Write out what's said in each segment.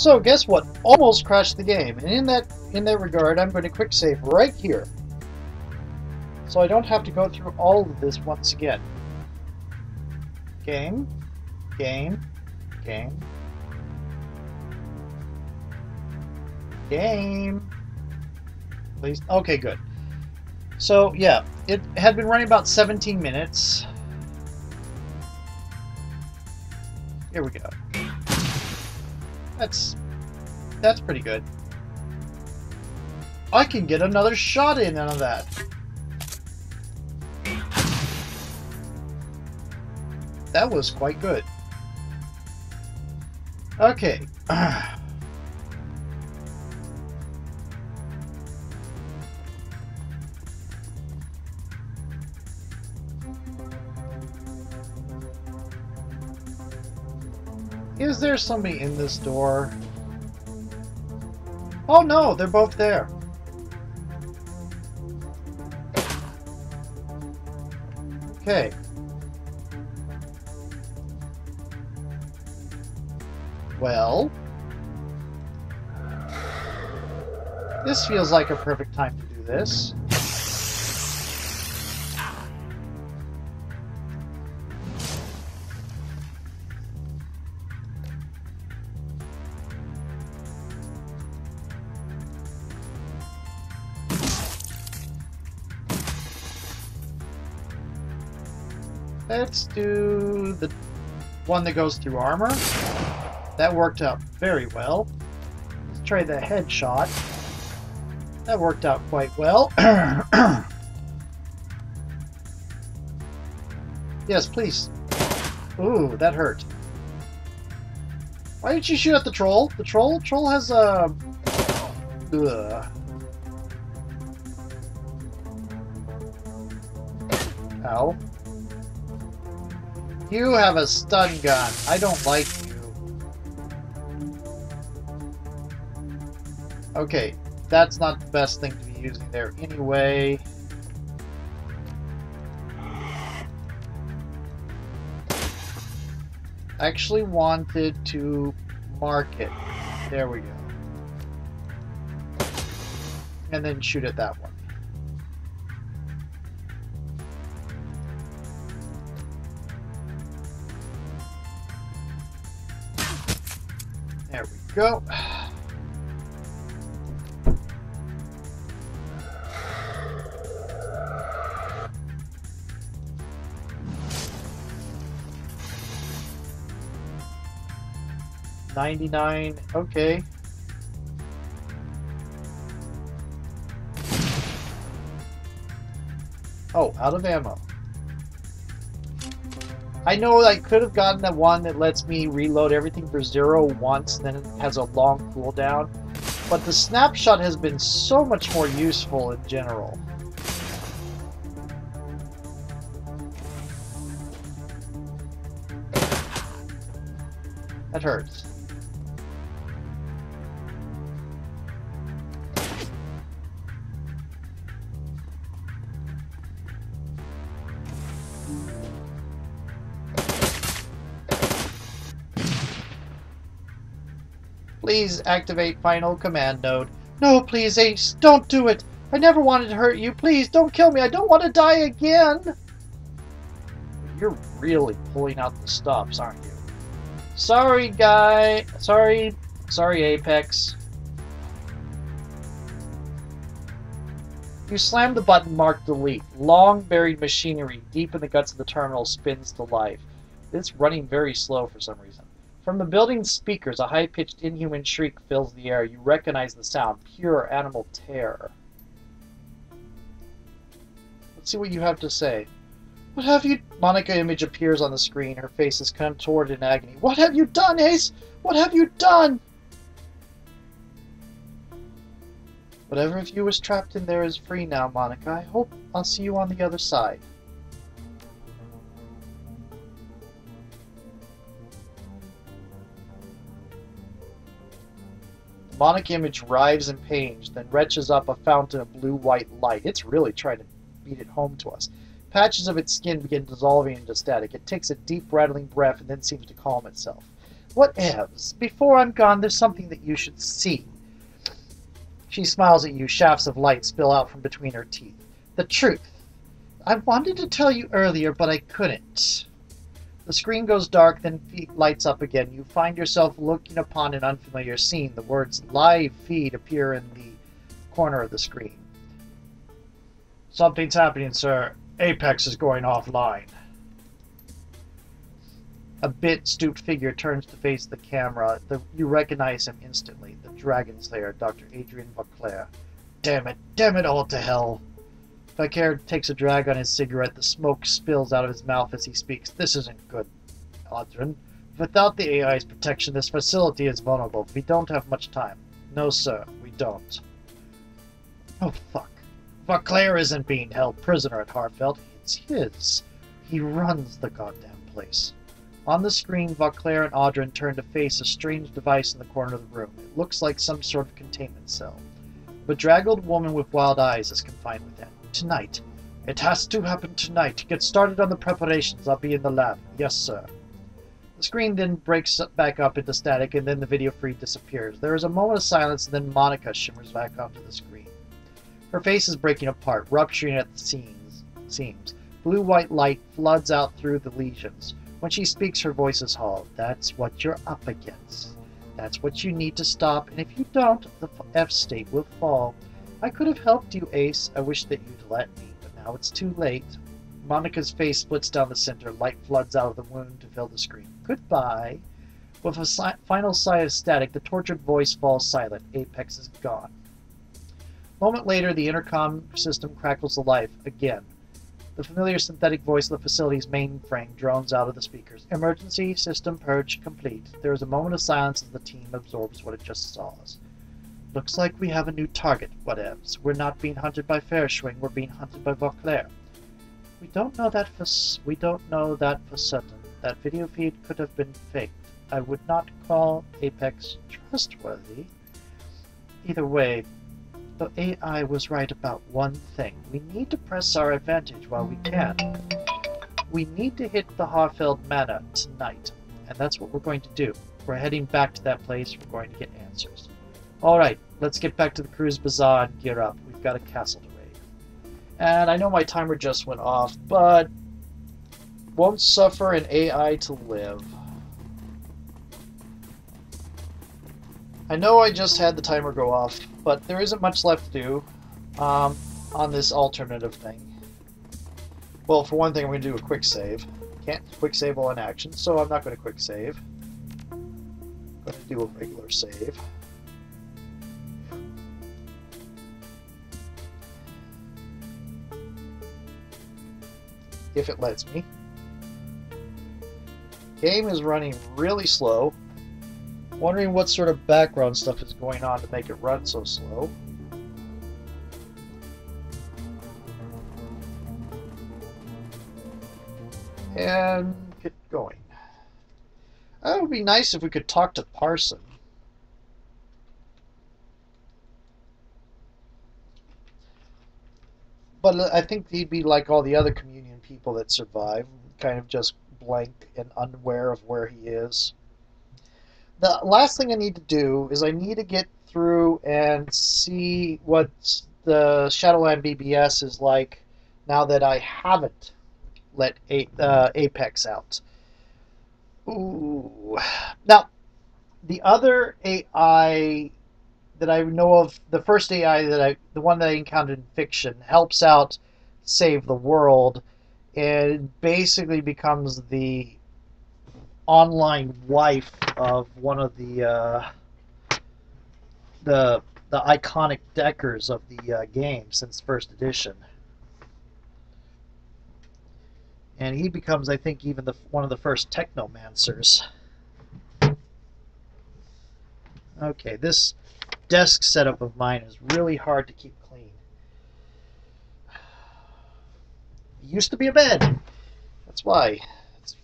So guess what? Almost crashed the game. And in that regard, I'm going to quick save right here. So I don't have to go through all of this once again. Game, game, game, game. Please. Okay, good. So yeah, it had been running about 17 minutes. Here we go. That's pretty good. I can get another shot in out of that. That was quite good. Okay. Is there somebody in this door? Oh no, they're both there. Okay. Well, this feels like a perfect time to do this. Let's do the one that goes through armor. That worked out very well. Let's try the headshot. That worked out quite well. Yes, please. Ooh, that hurt. Why did you shoot at the troll? The troll has a... Ugh. Ow. You have a stun gun. I don't like you. Okay, that's not the best thing to be using there anyway. I actually wanted to mark it. There we go. And then shoot at that one. There we go. $99, okay. Oh, out of ammo. I know I could have gotten the one that lets me reload everything for 0 once, then it has a long cooldown. But the snapshot has been so much more useful in general. That hurts. Please activate final command node. No, please, Ace, don't do it. I never wanted to hurt you. Please, don't kill me. I don't want to die again. You're really pulling out the stops, aren't you? Sorry, guy. Sorry, Apex. You slam the button marked delete. Long buried machinery deep in the guts of the terminal spins to life. It's running very slow for some reason. From the building's speakers, a high-pitched, inhuman shriek fills the air. You recognize the sound. Pure animal terror. Let's see what you have to say. What have you... Monica image appears on the screen. Her face is contorted in agony. What have you done, Ace? What have you done? Whatever of you was trapped in there is free now, Monica. I hope I'll see you on the other side. The Monica image writhes in pain, then retches up a fountain of blue-white light. It's really trying to beat it home to us. Patches of its skin begin dissolving into static. It takes a deep, rattling breath and then seems to calm itself. Whatevs. Before I'm gone, there's something that you should see. She smiles at you. Shafts of light spill out from between her teeth. The truth. I wanted to tell you earlier, but I couldn't. The screen goes dark, then lights up again. You find yourself looking upon an unfamiliar scene. The words live feed appear in the corner of the screen. Something's happening, sir. Apex is going offline. A bit stooped figure turns to face the camera. You recognize him instantly. The Dragon Slayer, Dr. Adrian Vauclair. Damn it all to hell. Vauclair takes a drag on his cigarette. The smoke spills out of his mouth as he speaks. This isn't good, Audrin. Without the AI's protection, this facility is vulnerable. We don't have much time. No, sir, we don't. Oh, fuck. Vauclair isn't being held prisoner at Harfeld. It's his. He runs the goddamn place. On the screen, Vauclair and Audrin turn to face a strange device in the corner of the room. It looks like some sort of containment cell. A bedraggled woman with wild eyes is confined within. Tonight. It has to happen tonight. Get started on the preparations. I'll be in the lab. Yes, sir. The screen then breaks back up into static, and then the video feed disappears. There is a moment of silence, and then Monica shimmers back onto the screen. Her face is breaking apart, rupturing at the seams. Blue-white light floods out through the lesions. When she speaks, her voice is hollow. That's what you're up against. That's what you need to stop, and if you don't, the F-state will fall. I could have helped you, Ace. I wish that you'd let me, but now it's too late. Monica's face splits down the center. Light floods out of the wound to fill the screen. Goodbye. With a final sigh of static, the tortured voice falls silent. Apex is gone. A moment later, the intercom system crackles to life again. The familiar synthetic voice of the facility's mainframe drones out of the speakers. Emergency system purge complete. There is a moment of silence as the team absorbs what it just saw. Looks like we have a new target, whatevs. We're not being hunted by Fairschwing, we're being hunted by Vauclair. We don't know that for certain. That video feed could have been faked. I would not call Apex trustworthy. Either way, the AI was right about one thing. We need to press our advantage while we can. We need to hit the Harfeld Manor tonight, and that's what we're going to do. We're heading back to that place. We're going to get answers. Alright, let's get back to the Cruz Bazaar and gear up. We've got a castle to raid. And I know my timer just went off, but won't suffer an AI to live. I know I just had the timer go off, but there isn't much left to do on this alternative thing. Well, for one thing, I'm going to do a quick save. Can't quick save while in action, so I'm not going to quick save. I'm going to do a regular save. If it lets me. Game is running really slow. Wondering what sort of background stuff is going on to make it run so slow. And get going. That would be nice if we could talk to Parson. But I think he'd be like all the other Communion people that survive, kind of just blank and unaware of where he is. The last thing I need to do is I need to get through and see what the Shadowland BBS is like now that I haven't let Apex out. Ooh. Now, the other AI that I know of, the first AI the one that I encountered in fiction, helps out save the world and basically becomes the online wife of one of the iconic deckers of the game since first edition. And he becomes, I think, even one of the first technomancers. Okay, this desk setup of mine is really hard to keep clean. It used to be a bed. That's why. It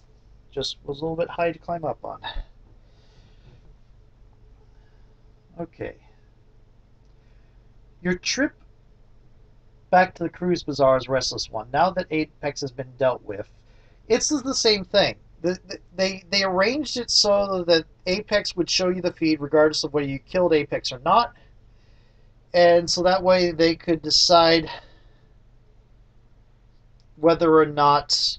just was a little bit high to climb up on. Okay. Your trip back to the Cruz Bazaar is restless one. Now that Apex has been dealt with, it's the same thing. They arranged it so that Apex would show you the feed regardless of whether you killed Apex or not, and so that way they could decide whether or not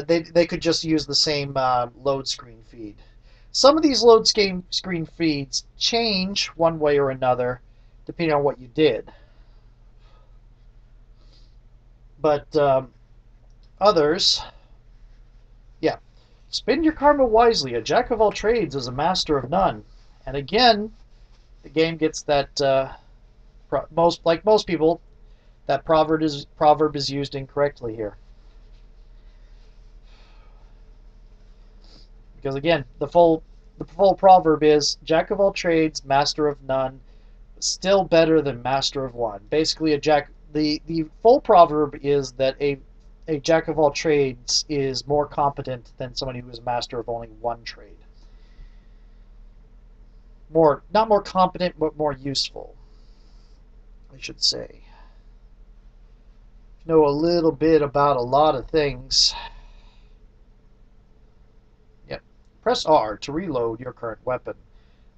they could just use the same load screen feed. Some of these load screen feeds change one way or another depending on what you did, but others, yeah. Spend your karma wisely. A jack of all trades is a master of none. And again, the game gets that most people, that proverb is used incorrectly here. Because again, the full proverb is jack of all trades, master of none, still better than master of one. Basically, the full proverb is that a jack of all trades is more competent than somebody who is a master of only one trade. Not more competent, but more useful, I should say. Know a little bit about a lot of things. Yep. Press R to reload your current weapon.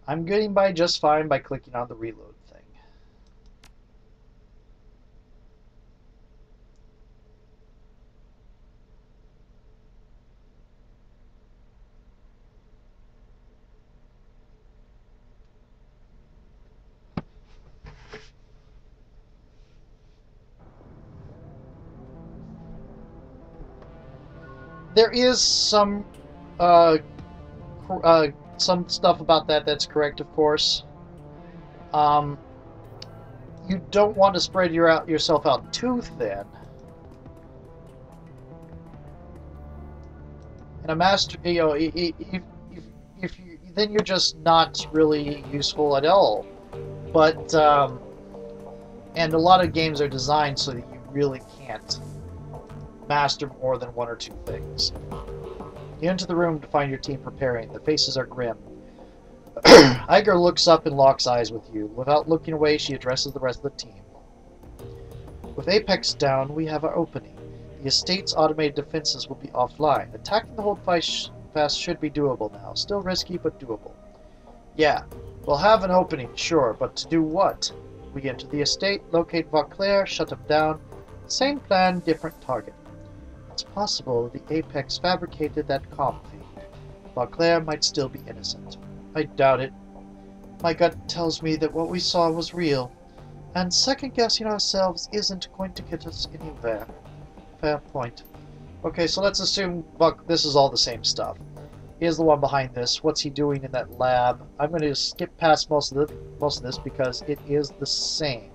I'm getting by just fine by clicking on the reload thing. There is some stuff about that's correct, of course. You don't want to spread yourself out too thin. And a master, if you, then you're just not really useful at all. But and a lot of games are designed so that you really can't master more than one or two things. You enter the room to find your team preparing. The faces are grim. Iger looks up and locks eyes with you. Without looking away, she addresses the rest of the team. With Apex down, we have our opening. The estate's automated defenses will be offline. Attacking the hold fast should be doable now. Still risky, but doable. Yeah, we'll have an opening, sure, but to do what? We enter the estate, locate Vauclair, shut him down. Same plan, different target. It's possible the Apex fabricated that comm feed. Vauclair might still be innocent. I doubt it. My gut tells me that what we saw was real, and second-guessing ourselves isn't going to get us anywhere. Fair point. Okay, so let's assume this is all the same stuff. He is the one behind this. What's he doing in that lab? I'm going to skip past most of this because it is the same.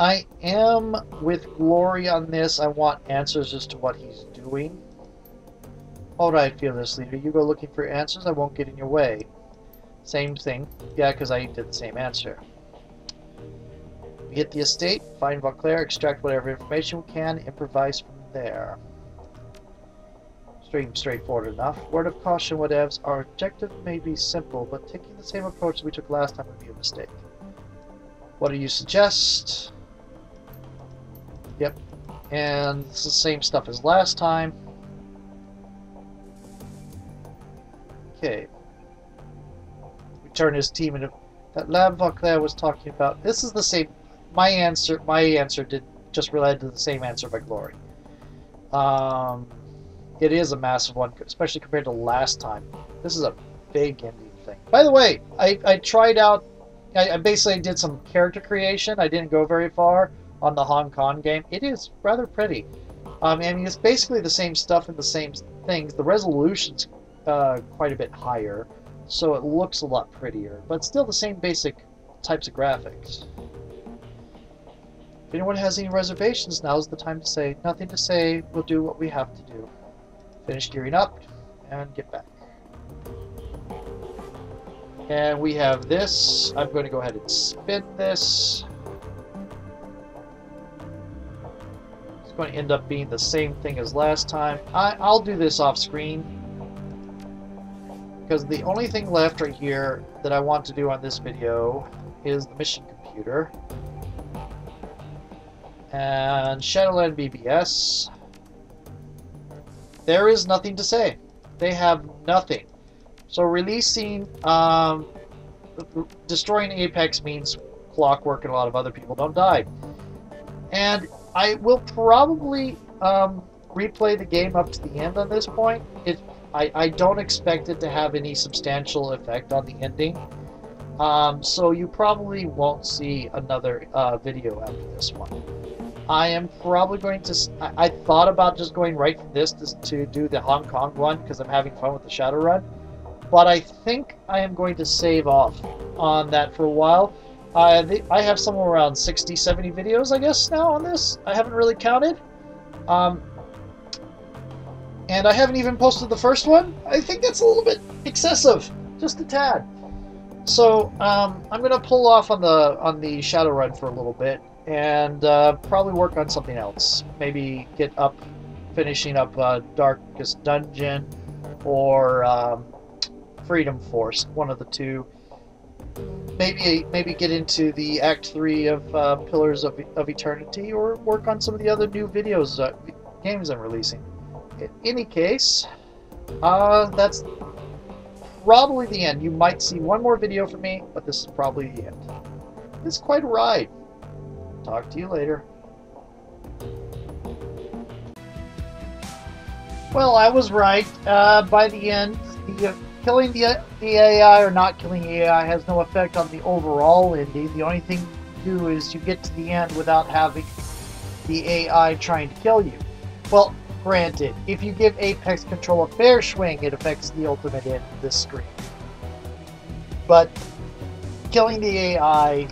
I am with Glory on this. I want answers as to what he's doing. Alright, Fearless Leader, you go looking for answers. I won't get in your way. Same thing. Yeah, because I did the same answer. We hit the estate, find Vauclair, extract whatever information we can, improvise from there. Straightforward enough. Word of caution, whatevs. Our objective may be simple, but taking the same approach that we took last time would be a mistake. What do you suggest? Yep. And it's the same stuff as last time. Okay. We turn his team into... That lab Vauclair was talking about... This is the same... My answer did just related to the same answer by Glory. It is a massive one, especially compared to last time. This is a big ending thing. By the way, I tried out... I basically did some character creation. I didn't go very far on the Hong Kong game. It is rather pretty. I mean, it's basically the same stuff and the same things. The resolution's quite a bit higher, so it looks a lot prettier, but still the same basic types of graphics. If anyone has any reservations, now's the time to say. Nothing to say, we'll do what we have to do. Finish gearing up, and get back. And we have this. I'm going to go ahead and spin this. It's going to end up being the same thing as last time. I'll do this off screen, because the only thing left right here that I want to do on this video is the mission computer. And Shadowland BBS. There is nothing to say. They have nothing. So releasing, destroying Apex means Clockwork and a lot of other people don't die. And I will probably replay the game up to the end on this point. I don't expect it to have any substantial effect on the ending. So you probably won't see another video after this one. I am probably going to... I thought about just going right from this to do the Hong Kong one because I'm having fun with the Shadowrun. But I think I am going to save off on that for a while. I have somewhere around 60, 70 videos, I guess, now on this. I haven't really counted. And I haven't even posted the first one. I think that's a little bit excessive. Just a tad. So, I'm going to pull off on the Shadowrun for a little bit. And probably work on something else. Maybe finishing up Darkest Dungeon. Or Freedom Force. One of the two. Maybe get into the Act 3 of Pillars of Eternity, or work on some of the other new games I'm releasing. In any case, that's probably the end. You might see one more video from me, but this is probably the end. It's quite a ride. Talk to you later. Well, I was right. By the end, killing the AI or not killing the AI has no effect on the overall ending. The only thing you do is you get to the end without having the AI trying to kill you. Well, granted, if you give Apex Control a fair swing, it affects the ultimate end of this screen. But killing the AI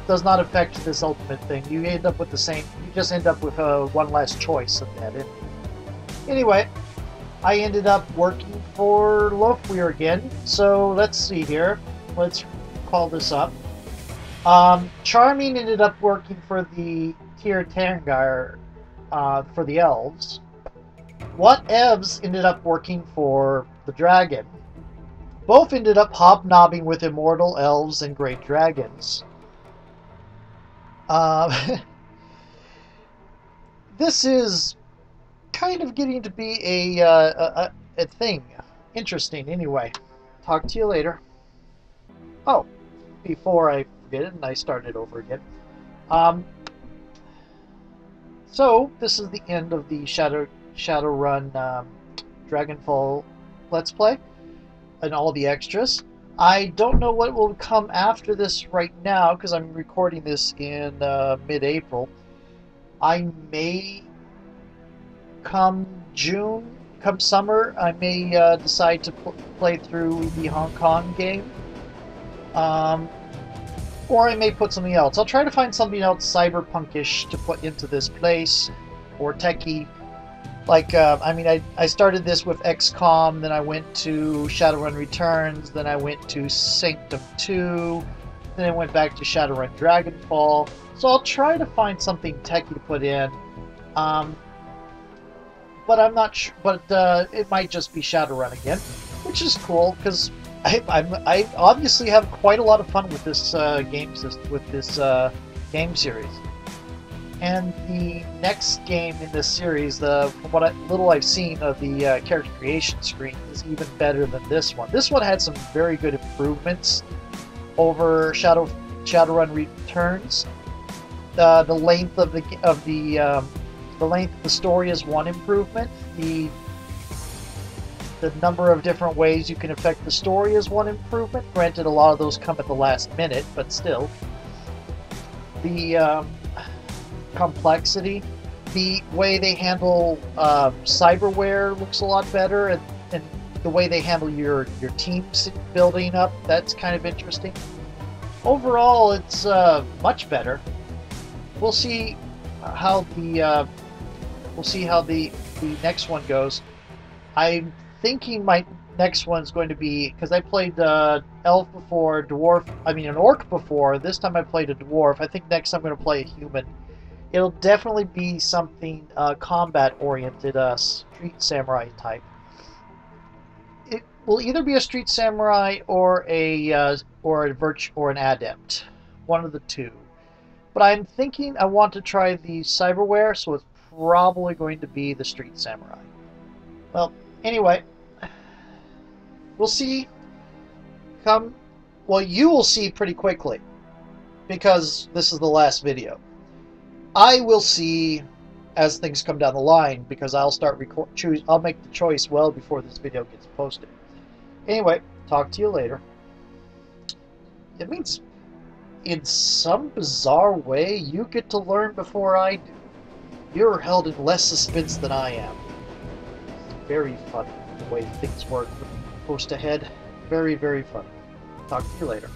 does not affect this ultimate thing. You end up with the same. You just end up with one less choice of that ending. Anyway, I ended up working for Lofweir again. So let's see here. Let's call this up. Charming ended up working for the Tyr Tairngire for the elves. Whatevs ended up working for the dragon. Both ended up hobnobbing with immortal elves and great dragons. This is kind of getting to be a thing. Interesting, anyway. Talk to you later. Oh, before I forget it and I start it over again. So, this is the end of the Shadowrun Dragonfall Let's Play. And all the extras. I don't know what will come after this right now, because I'm recording this in mid-April. I may, come summer, I may decide to play through the Hong Kong game. Or I may put something else. I'll try to find something else cyberpunkish to put into this place, or techie. Like, I mean, I started this with XCOM, then I went to Shadowrun Returns, then I went to Sanctum 2, then I went back to Shadowrun Dragonfall. So I'll try to find something techy to put in. But I'm not sure, but it might just be Shadowrun again, which is cool, because I obviously have quite a lot of fun with this game series. And the next game in this series, from what little I've seen of the character creation screen, is even better than this one. This one had some very good improvements over Shadowrun Returns. The length of the length of the story is one improvement. The number of different ways you can affect the story is one improvement. Granted, a lot of those come at the last minute, but still. The complexity, the way they handle cyberware looks a lot better, and the way they handle your team building up, that's kind of interesting. Overall, it's much better. We'll see how the next one goes. I'm thinking my next one's going to be, because I played elf before, an orc before. This time I played a dwarf. I think next I'm going to play a human. It'll definitely be something combat-oriented, street samurai type. It will either be a street samurai or an adept, one of the two. But I'm thinking I want to try the cyberware, so it's probably going to be the Street Samurai. Well, anyway, we'll see. Well, you will see pretty quickly, because this is the last video. I will see as things come down the line, because I'll start I'll make the choice well before this video gets posted. Anyway, talk to you later. It means, in some bizarre way, you get to learn before I do. You're held in less suspense than I am. It's very fun the way things work post ahead. Very, very fun. Talk to you later.